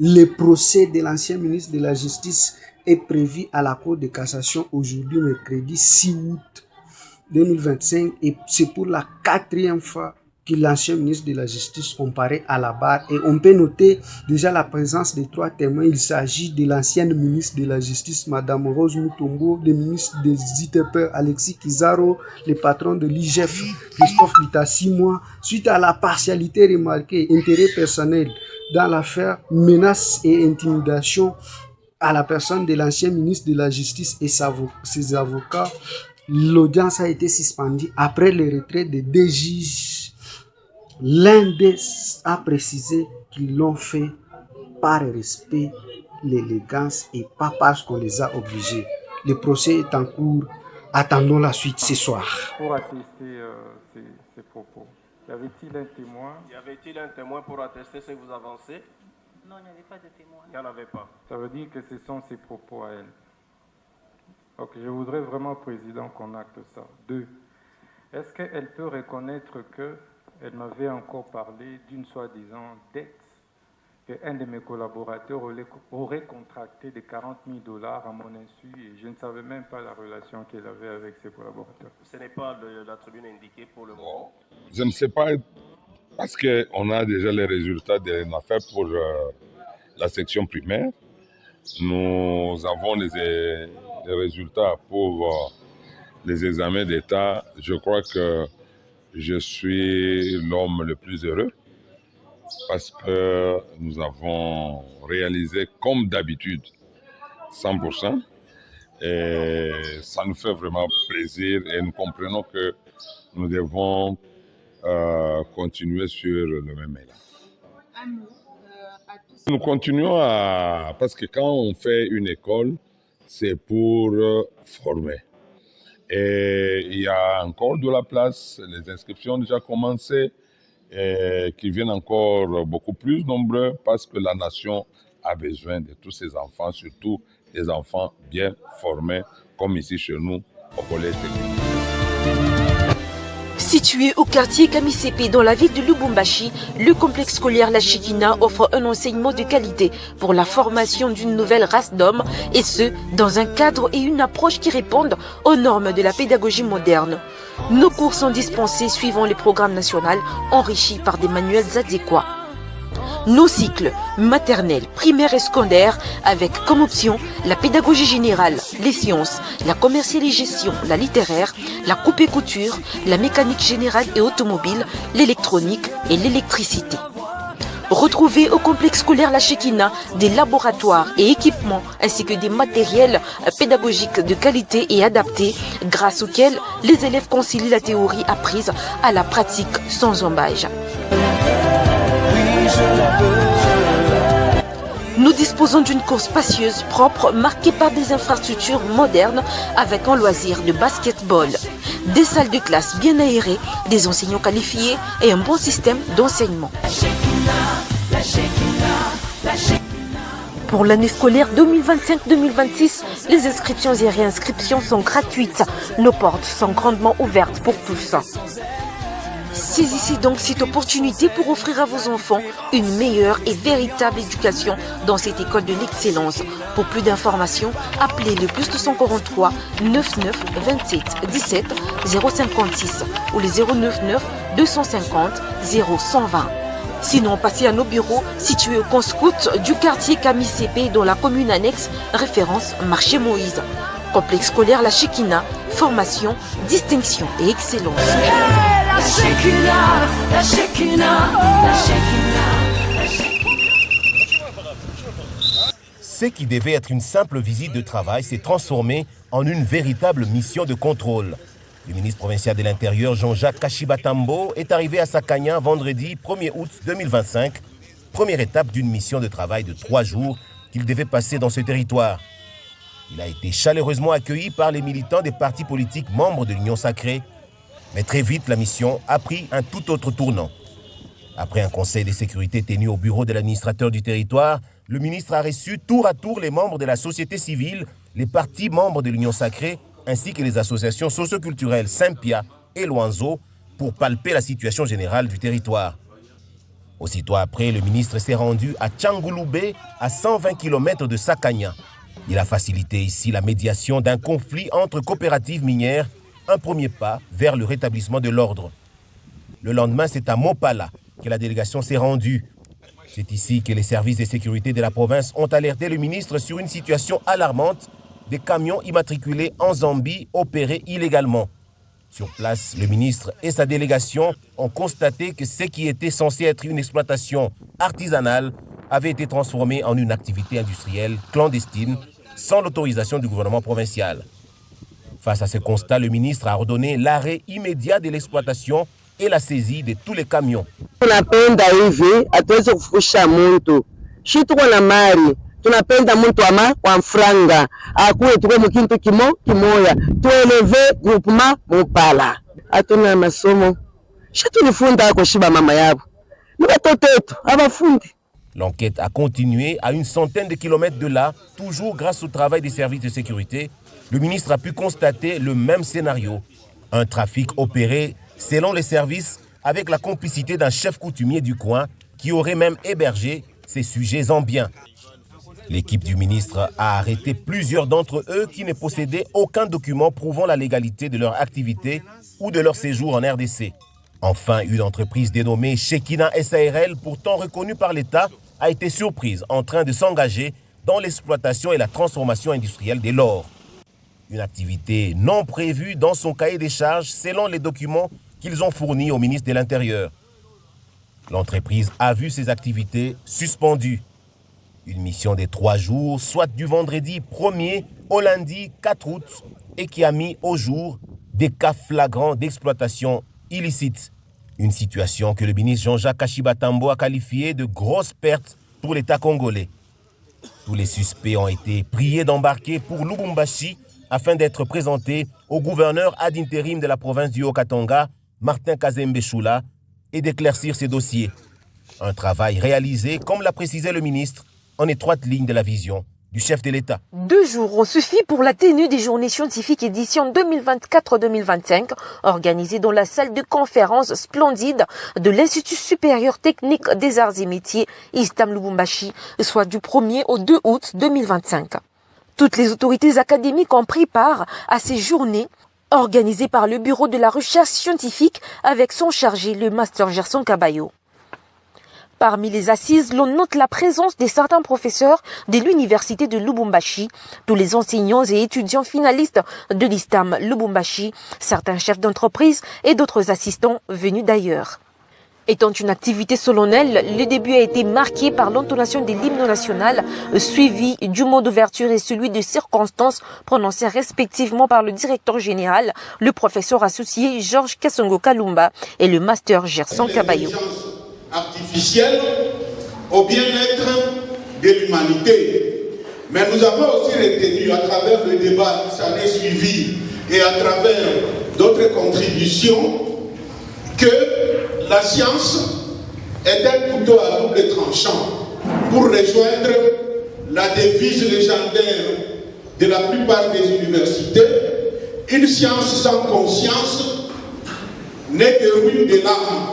Le procès de l'ancien ministre de la Justice est prévu à la Cour de cassation aujourd'hui, mercredi 6 août 2025, et c'est pour la 4e fois que l'ancien ministre de la Justice comparaît à la barre. Et on peut noter déjà la présence de 3 témoins. Il s'agit de l'ancienne ministre de la Justice, Madame Rose Mutombo, le ministre des ITP, Alexis Kizaro, le patron de l'IGF, Christophe Bita, 6 mois, suite à la partialité remarquée, intérêt personnel dans l'affaire menaces et intimidation à la personne de l'ancien ministre de la Justice et ses avocats. L'audience a été suspendue après le retrait de 2 juges. L'un d'eux a précisé qu'ils l'ont fait par respect, l'élégance et pas parce qu'on les a obligés. Le procès est en cours. Attendons la suite ce soir. Pour attester ces propos, y avait-il un témoin? Y avait-il un témoin pour attester ce que vous avancez? Non, il n'y avait pas de témoin. Il n'y en avait pas. Ça veut dire que ce sont ses propos à elle. Ok, je voudrais vraiment, Président, qu'on acte ça. 2. Est-ce qu'elle peut reconnaître qu'elle m'avait encore parlé d'une soi-disant dette qu'un de mes collaborateurs aurait contracté de $40,000 à mon insu et je ne savais même pas la relation qu'elle avait avec ses collaborateurs? Ce n'est pas la tribune indiquée pour le moment. Je ne sais pas, parce qu'on a déjà les résultats de l'affaire pour la section primaire. Nous avons les résultats pour les examens d'État. Je crois que je suis l'homme le plus heureux parce que nous avons réalisé comme d'habitude 100%. Et ça nous fait vraiment plaisir et nous comprenons que nous devons continuer sur le même élan. Nous continuons parce que quand on fait une école, c'est pour former. Et il y a encore de la place, les inscriptions ont déjà commencé, et qui viennent encore beaucoup plus nombreux parce que la nation a besoin de tous ces enfants, surtout des enfants bien formés, comme ici chez nous, au collège technique. Situé au quartier Kamisepe dans la ville de Lubumbashi, le complexe scolaire La Chikina offre un enseignement de qualité pour la formation d'une nouvelle race d'hommes, et ce, dans un cadre et une approche qui répondent aux normes de la pédagogie moderne. Nos cours sont dispensés suivant les programmes nationaux, enrichis par des manuels adéquats. Nos cycles maternels, primaires et secondaires avec comme option la pédagogie générale, les sciences, la commercialisation, la littéraire, la coupe et couture, la mécanique générale et automobile, l'électronique et l'électricité. Retrouvez au complexe scolaire La Chikina des laboratoires et équipements ainsi que des matériels pédagogiques de qualité et adaptés grâce auxquels les élèves concilient la théorie apprise à la pratique sans embâche. Nous disposons d'une cour spacieuse, propre, marquée par des infrastructures modernes avec un loisir de basketball, des salles de classe bien aérées, des enseignants qualifiés et un bon système d'enseignement. Pour l'année scolaire 2025-2026, les inscriptions et réinscriptions sont gratuites. Nos portes sont grandement ouvertes pour tous. Saisissez donc cette opportunité pour offrir à vos enfants une meilleure et véritable éducation dans cette école de l'excellence. Pour plus d'informations, appelez le +243 99 27 17 056 ou le 099 250 0120. Sinon, passez à nos bureaux situés au camp scout du quartier Kamisepe dans la commune annexe, référence Marché Moïse. Complexe scolaire La Chikina, formation, distinction et excellence. La Chikina, la Chikina, la Chikina, la Chikina. Ce qui devait être une simple visite de travail s'est transformé en une véritable mission de contrôle. Le ministre provincial de l'Intérieur, Jean-Jacques Kashibatambo, est arrivé à Sakanya vendredi 1er août 2025, première étape d'une mission de travail de 3 jours qu'il devait passer dans ce territoire. Il a été chaleureusement accueilli par les militants des partis politiques membres de l'Union sacrée. Mais très vite, la mission a pris un tout autre tournant. Après un conseil de sécurité tenu au bureau de l'administrateur du territoire, le ministre a reçu tour à tour les membres de la société civile, les partis membres de l'Union sacrée, ainsi que les associations socioculturelles Saint-Pia et Loanzo pour palper la situation générale du territoire. Aussitôt après, le ministre s'est rendu à Tchangouloubé, à 120 km de Sakanya. Il a facilité ici la médiation d'un conflit entre coopératives minières, un premier pas vers le rétablissement de l'ordre. Le lendemain, c'est à Mopala que la délégation s'est rendue. C'est ici que les services de sécurité de la province ont alerté le ministre sur une situation alarmante des camions immatriculés en Zambie opérés illégalement. Sur place, le ministre et sa délégation ont constaté que ce qui était censé être une exploitation artisanale avait été transformé en une activité industrielle clandestine sans l'autorisation du gouvernement provincial. Face à ce constat, le ministre a ordonné l'arrêt immédiat de l'exploitation et la saisie de tous les camions. Tunapenda hivi hatuwezi kufusha muntu shitu na mari tunapenda muntu ama kwa mfranga akuwe tuwe mkintu kimoya tueleve groupement Mopala hatuna masomo shitu nifunda ko shiba mama yabo ni watoto wetu abafundi. L'enquête a continué à une centaine de kilomètres de là, toujours grâce au travail des services de sécurité. Le ministre a pu constater le même scénario. Un trafic opéré selon les services, avec la complicité d'un chef coutumier du coin qui aurait même hébergé ces sujets zambiens. L'équipe du ministre a arrêté plusieurs d'entre eux qui ne possédaient aucun document prouvant la légalité de leur activité ou de leur séjour en RDC. Enfin, une entreprise dénommée Shekina SARL, pourtant reconnue par l'État, a été surprise en train de s'engager dans l'exploitation et la transformation industrielle de l'or. Une activité non prévue dans son cahier des charges selon les documents qu'ils ont fournis au ministre de l'Intérieur. L'entreprise a vu ses activités suspendues. Une mission de 3 jours, soit du vendredi 1er au lundi 4 août, et qui a mis au jour des cas flagrants d'exploitation illicite. Une situation que le ministre Jean-Jacques Kashibatambo a qualifiée de grosse perte pour l'État congolais. Tous les suspects ont été priés d'embarquer pour Lubumbashi afin d'être présentés au gouverneur ad intérim de la province du Haut-Katanga, Martin Kazembe Choula, et d'éclaircir ces dossiers. Un travail réalisé, comme l'a précisé le ministre, en étroite ligne de la vision du chef de l'État. 2 jours ont suffi pour la tenue des journées scientifiques édition 2024-2025, organisées dans la salle de conférence splendide de l'Institut supérieur technique des arts et métiers Istam Lubumbashi, soit du 1er au 2 août 2025. Toutes les autorités académiques ont pris part à ces journées organisées par le Bureau de la recherche scientifique avec son chargé, le Master Gerson Kabayo. Parmi les assises, l'on note la présence de certains professeurs de l'université de Lubumbashi, tous les enseignants et étudiants finalistes de l'Istam Lubumbashi, certains chefs d'entreprise et d'autres assistants venus d'ailleurs. Étant une activité solennelle, le début a été marqué par l'intonation de l'hymne national, suivi du mot d'ouverture et celui de circonstance prononcé respectivement par le directeur général, le professeur associé Georges Kassongo Kalumba et le master Gerson Kabayo. Artificielle au bien-être de l'humanité. Mais nous avons aussi retenu à travers le débat qui s'en est suivi et à travers d'autres contributions que la science est un couteau à double tranchant pour rejoindre la devise légendaire de la plupart des universités. Une science sans conscience n'est que ruine de l'âme.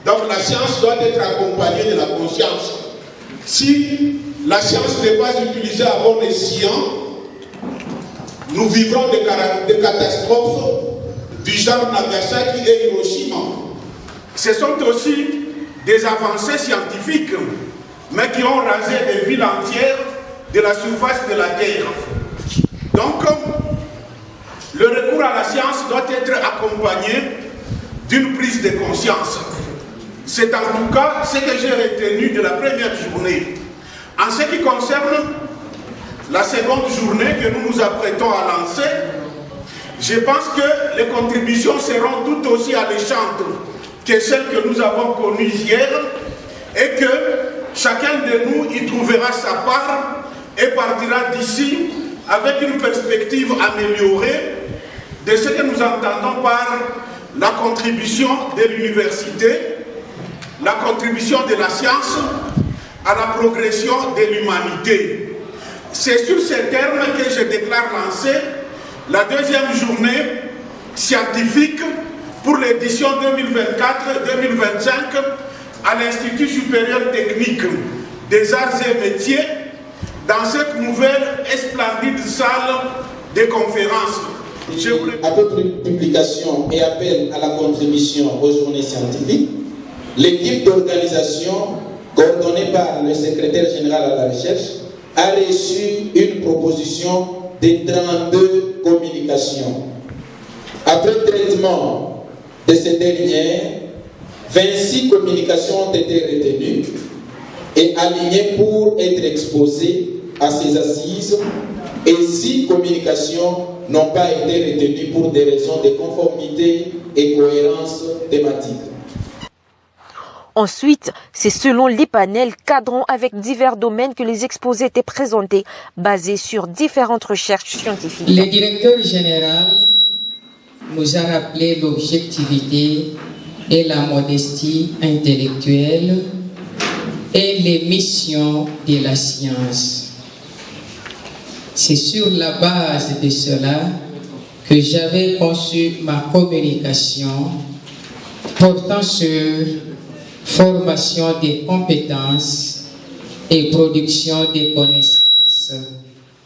Donc la science doit être accompagnée de la conscience. Si la science n'est pas utilisée à bon escient, nous vivrons des catastrophes du genre Nagasaki et Hiroshima. Ce sont aussi des avancées scientifiques, mais qui ont rasé des villes entières de la surface de la Terre. Donc, le recours à la science doit être accompagné d'une prise de conscience. C'est en tout cas ce que j'ai retenu de la première journée. En ce qui concerne la seconde journée que nous nous apprêtons à lancer, je pense que les contributions seront tout aussi alléchantes que celles que nous avons connues hier et que chacun de nous y trouvera sa part et partira d'ici avec une perspective améliorée de ce que nous entendons par la contribution de l'université, la contribution de la science à la progression de l'humanité. C'est sur ces termes que je déclare lancer la deuxième journée scientifique pour l'édition 2024-2025 à l'Institut supérieur technique des arts et métiers dans cette nouvelle et splendide salle de conférence. Après publication et appel à la contribution aux journées scientifiques, l'équipe d'organisation coordonnée par le secrétaire général à la recherche a reçu une proposition de 32 communications. Après traitement de ces dernières, 26 communications ont été retenues et alignées pour être exposées à ces assises et 6 communications n'ont pas été retenues pour des raisons de conformité et cohérence thématique. Ensuite, c'est selon les panels cadrant avec divers domaines que les exposés étaient présentés, basés sur différentes recherches scientifiques. Le directeur général nous a rappelé l'objectivité et la modestie intellectuelle et les missions de la science. C'est sur la base de cela que j'avais conçu ma communication portant sur formation des compétences et production des connaissances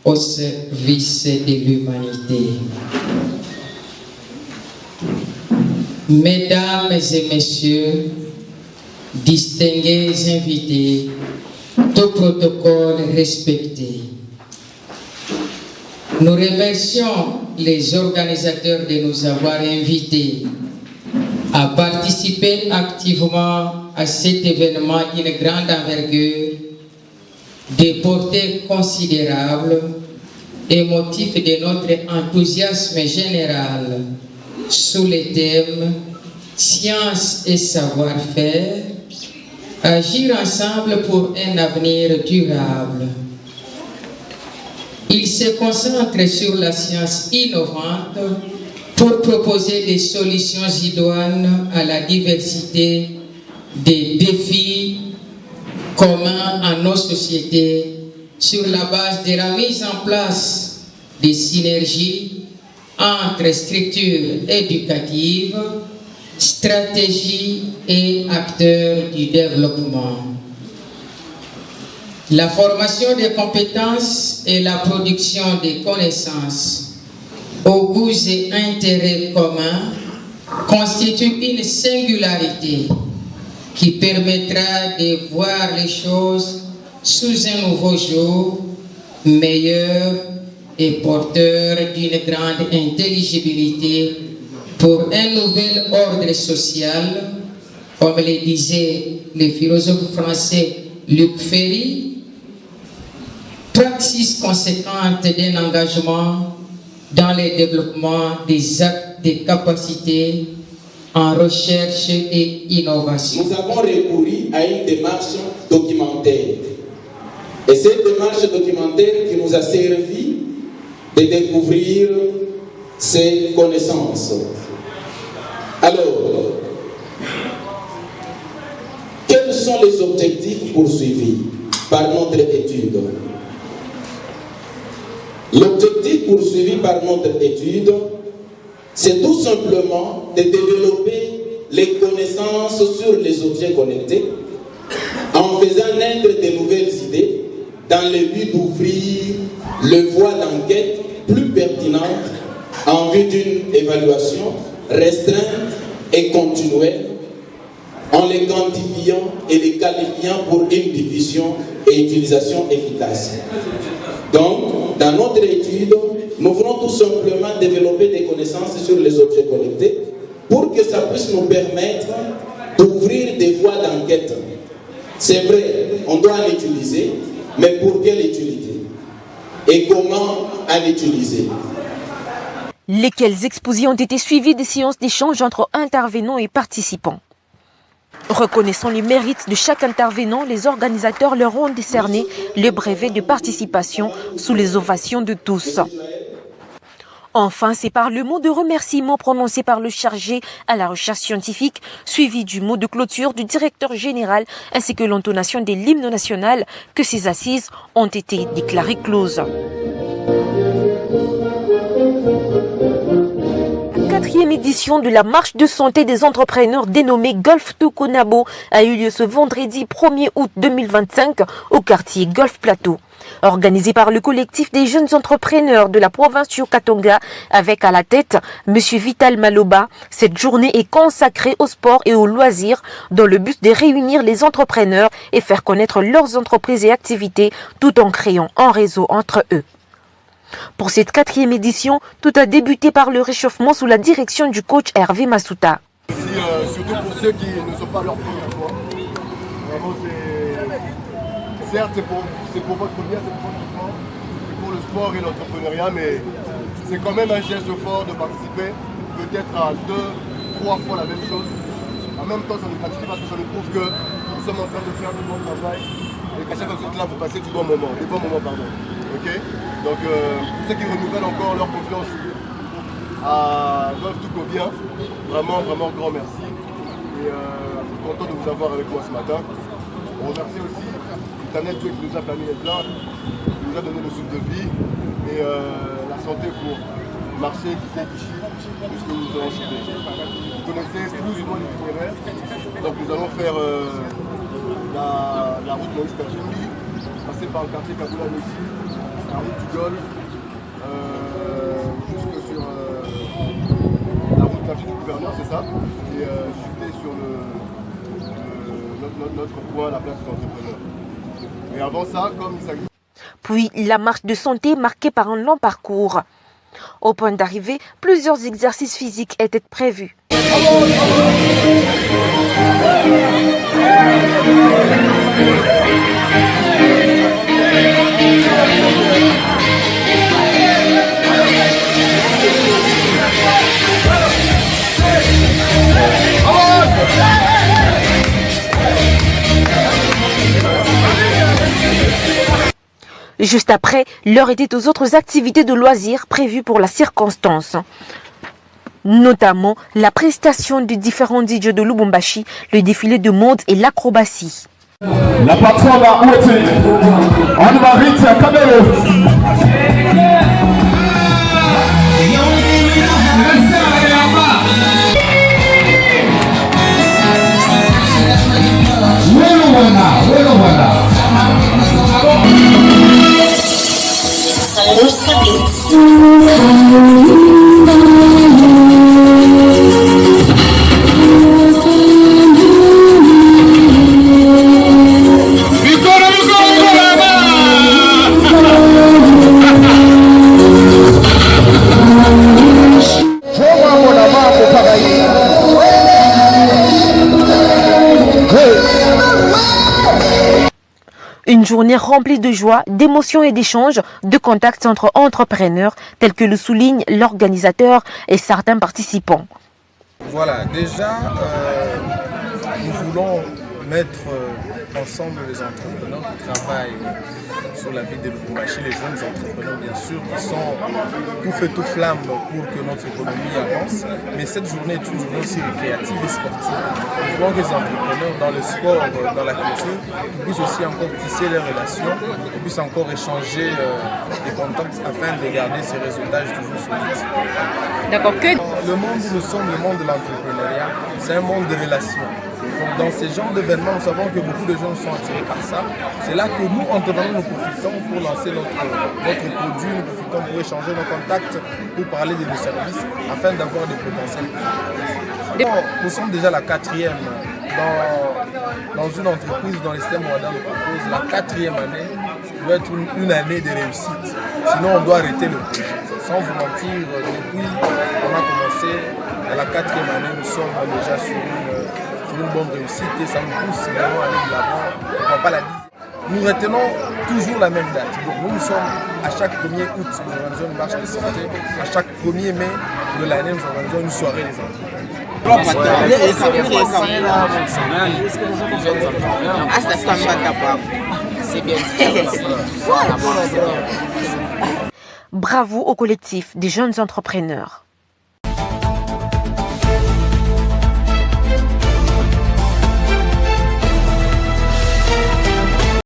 au service de l'humanité. Mesdames et messieurs, distingués invités, tout protocole respecté. Nous remercions les organisateurs de nous avoir invités à participer activement à cet événement d'une grande envergure, de portée considérable et motif de notre enthousiasme général sous les thèmes science et savoir-faire, agir ensemble pour un avenir durable. Il se concentre sur la science innovante pour proposer des solutions idoines à la diversité des défis communs à nos sociétés sur la base de la mise en place des synergies entre structures éducatives, stratégies et acteurs du développement. La formation des compétences et la production des connaissances aux goûts et intérêts communs constituent une singularité qui permettra de voir les choses sous un nouveau jour, meilleur et porteur d'une grande intelligibilité pour un nouvel ordre social, comme le disait le philosophe français Luc Ferry, praxis conséquente d'un engagement dans le développement des actes de capacité en recherche et innovation. Nous avons recouru à une démarche documentaire. Et cette démarche documentaire qui nous a servi de découvrir ces connaissances. Alors, quels sont les objectifs poursuivis par notre étude? L'objectif poursuivi par notre étude, c'est tout simplement de développer les connaissances sur les objets connectés en faisant naître de nouvelles idées dans le but d'ouvrir le voie d'enquête plus pertinente en vue d'une évaluation restreinte et continuelle en les quantifiant et les qualifiant pour une diffusion et utilisation efficace. Donc, dans notre étude, nous voulons tout simplement développer des connaissances sur les objets connectés pour que ça puisse nous permettre d'ouvrir des voies d'enquête. C'est vrai, on doit en utiliser, mais pour quelle utilité? Et comment en utiliser? Lesquelles exposés ont été suivies des séances d'échange entre intervenants et participants. Reconnaissant les mérites de chaque intervenant, les organisateurs leur ont décerné le brevet de participation sous les ovations de tous. Enfin, c'est par le mot de remerciement prononcé par le chargé à la recherche scientifique, suivi du mot de clôture du directeur général, ainsi que l'intonation de l'hymne national, que ces assises ont été déclarées closes. Quatrième édition de la marche de santé des entrepreneurs dénommée Golf to Konabo a eu lieu ce vendredi 1er août 2025 au quartier Golf Plateau. Organisée par le collectif des jeunes entrepreneurs de la province Katanga, avec à la tête M. Vital Maloba, cette journée est consacrée au sport et aux loisirs dans le but de réunir les entrepreneurs et faire connaître leurs entreprises et activités tout en créant un réseau entre eux. Pour cette 4e édition, tout a débuté par le réchauffement sous la direction du coach Hervé Masuta. Surtout pour ceux qui ne sont pas leur première fois. Vraiment, certes, c'est pour votre bien, c'est pour le sport et l'entrepreneuriat, mais c'est quand même un geste fort de participer, peut-être à 2-3 fois la même chose. En même temps, ça nous gratifie parce que ça nous prouve que nous sommes en train de faire du bon travail et qu'à chaque fois que là, vous passez des bons moments. Okay? Donc, pour ceux qui renouvellent encore leur confiance à Golf to Konabo, vraiment grand merci. Et content de vous avoir avec moi ce matin. On remercie aussi Internet qui nous a permis d'être là, qui nous a donné le souffle de vie et la santé pour marcher ici, puisque nous allons chuter. Vous connaissez plus ou moins l'itinéraire, donc nous allons faire la route Moïse Kajimbi, passer par le quartier Kaboula Messi, la route du Golfe, jusque sur la route de la ville du gouverneur, c'est ça, et chuter sur notre point, la place des entrepreneurs. Et avant ça, comme il s'agit... Puis la marche de santé marquée par un long parcours. Au point d'arrivée, plusieurs exercices physiques étaient prévus. Juste après, l'heure était aux autres activités de loisirs prévues pour la circonstance. Notamment la prestation de différents DJ de Lubumbashi, le défilé de mode et l'acrobatie. La patronne a outé, on va vite à Kabelo. Une journée remplie de joie, d'émotions et d'échanges, de contacts entre entrepreneurs, tels que le souligne l'organisateur et certains participants. Voilà, déjà, nous voulons mettre ensemble les entrepreneurs qui travaillent sur la ville de Lubumbashi, les jeunes entrepreneurs bien sûr, qui sont tout feu tout flamme pour que notre économie avance. Mais cette journée est une journée aussi récréative et sportive. Nous voulons que les entrepreneurs dans le sport, dans la culture, puissent aussi encore tisser leurs relations, puissent encore échanger des contacts afin de garder ces résultats toujours solides. D'accord. Le monde où nous sommes, le monde de l'entrepreneuriat, c'est un monde de relations. Donc dans ces genres d'événements, nous savons que beaucoup de gens sont attirés par ça. C'est là que nous, entrepreneurs, nous profitons pour lancer notre produit, nous profitons pour échanger nos contacts, pour parler de nos services, afin d'avoir des potentiels. Nous sommes déjà la 4e dans une entreprise dont les systèmes Rwanda nous propose. La 4e année doit être une année de réussite. Sinon, on doit arrêter le projet. Sans vous mentir, depuis qu'on a commencé, à la 4e année, nous sommes déjà sur une bonne réussite et ça nous pousse vraiment à aller de l'avant. Pourquoi pas la 10e. Nous retenons toujours la même date. Donc nous sommes à chaque 1er août, nous organisons une marche de santé. À chaque 1er mai de l'année, nous organisons une soirée des Bravo au collectif des jeunes entrepreneurs.